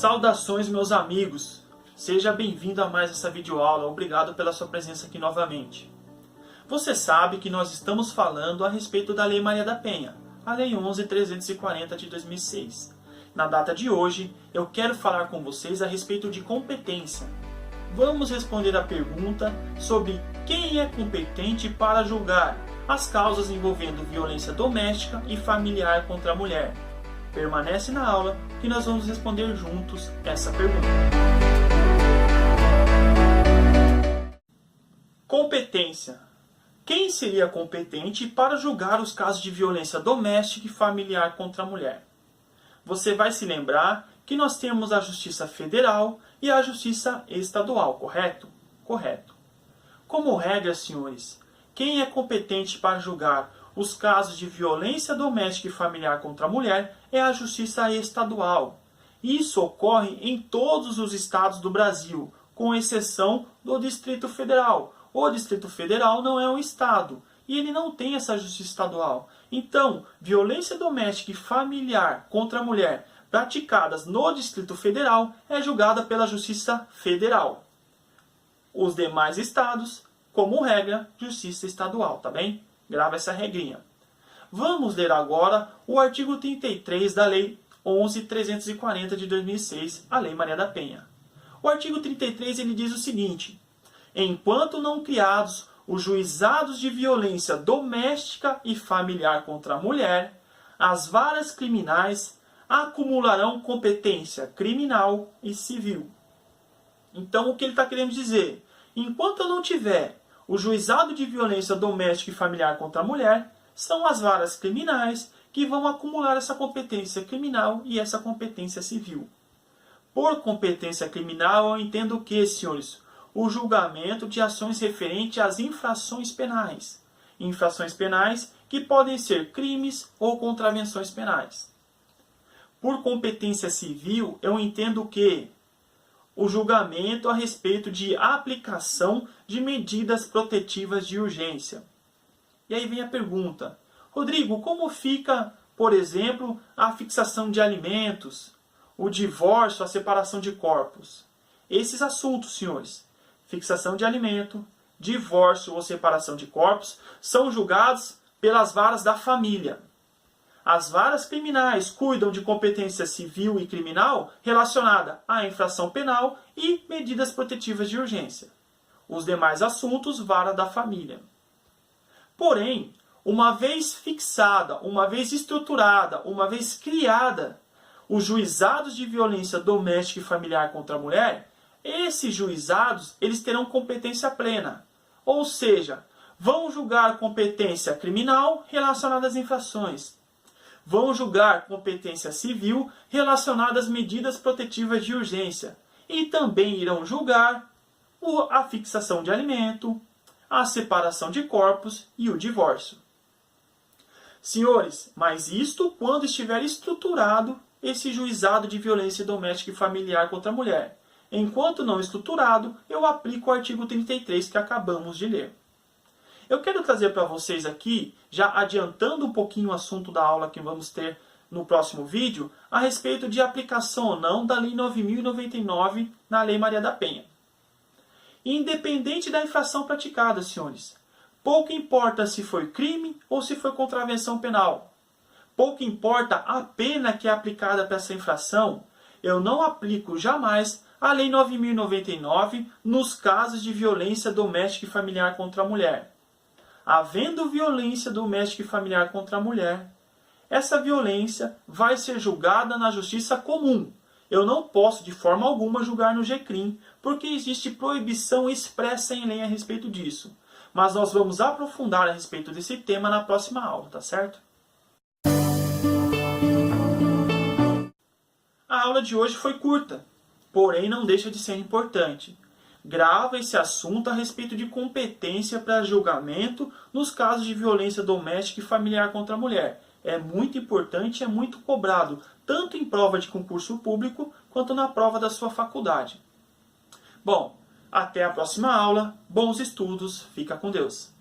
Saudações, meus amigos! Seja bem-vindo a mais essa videoaula. Obrigado pela sua presença aqui novamente. Você sabe que nós estamos falando a respeito da Lei Maria da Penha, a Lei 11.340 de 2006. Na data de hoje, eu quero falar com vocês a respeito de competência. Vamos responder a pergunta sobre quem é competente para julgar as causas envolvendo violência doméstica e familiar contra a mulher. Permanece na aula que nós vamos responder juntos essa pergunta. Competência. Quem seria competente para julgar os casos de violência doméstica e familiar contra a mulher? Você vai se lembrar que nós temos a Justiça Federal e a Justiça Estadual, correto? Correto. Como regra, senhores, quem é competente para julgar os casos de violência doméstica e familiar contra a mulher é a Justiça Estadual. Isso ocorre em todos os estados do Brasil, com exceção do Distrito Federal. O Distrito Federal não é um estado e ele não tem essa Justiça Estadual. Então, violência doméstica e familiar contra a mulher praticadas no Distrito Federal é julgada pela Justiça Federal. Os demais estados, como regra, Justiça Estadual, tá bem? Grava essa regrinha. Vamos ler agora o artigo 33 da Lei 11.340 de 2006, a Lei Maria da Penha. O artigo 33 ele diz o seguinte: enquanto não criados os juizados de violência doméstica e familiar contra a mulher, as varas criminais acumularão competência criminal e civil. Então, o que ele está querendo dizer? Enquanto eu não tiver o juizado de violência doméstica e familiar contra a mulher, são as varas criminais que vão acumular essa competência criminal e essa competência civil. Por competência criminal, eu entendo o que, senhores? O julgamento de ações referentes às infrações penais. Infrações penais que podem ser crimes ou contravenções penais. Por competência civil, eu entendo o que? O julgamento a respeito de aplicação de medidas protetivas de urgência. E aí vem a pergunta: Rodrigo, como fica, por exemplo, a fixação de alimentos, o divórcio, a separação de corpos? Esses assuntos, senhores, fixação de alimento, divórcio ou separação de corpos, são julgados pelas varas da família. As varas criminais cuidam de competência civil e criminal relacionada à infração penal e medidas protetivas de urgência. Os demais assuntos, vara da família. Porém, uma vez fixada, uma vez estruturada, uma vez criada, os juizados de violência doméstica e familiar contra a mulher, esses juizados eles terão competência plena. Ou seja, vão julgar competência criminal relacionada às infrações. Vão julgar competência civil relacionada às medidas protetivas de urgência. E também irão julgar a fixação de alimento, a separação de corpos e o divórcio. Senhores, mas isto quando estiver estruturado esse juizado de violência doméstica e familiar contra a mulher. Enquanto não estruturado, eu aplico o artigo 33 que acabamos de ler. Eu quero trazer para vocês aqui, já adiantando um pouquinho o assunto da aula que vamos ter no próximo vídeo, a respeito de aplicação ou não da Lei 9.099 na Lei Maria da Penha. Independente da infração praticada, senhores, pouco importa se foi crime ou se foi contravenção penal. Pouco importa a pena que é aplicada para essa infração, eu não aplico jamais a Lei 9.099 nos casos de violência doméstica e familiar contra a mulher. Havendo violência doméstica e familiar contra a mulher, essa violência vai ser julgada na justiça comum. Eu não posso, de forma alguma, julgar no GCRIM, porque existe proibição expressa em lei a respeito disso. Mas nós vamos aprofundar a respeito desse tema na próxima aula, tá certo? A aula de hoje foi curta, porém não deixa de ser importante. Grava esse assunto a respeito de competência para julgamento nos casos de violência doméstica e familiar contra a mulher. É muito importante e é muito cobrado, tanto em prova de concurso público, quanto na prova da sua faculdade. Bom, até a próxima aula, bons estudos, fica com Deus.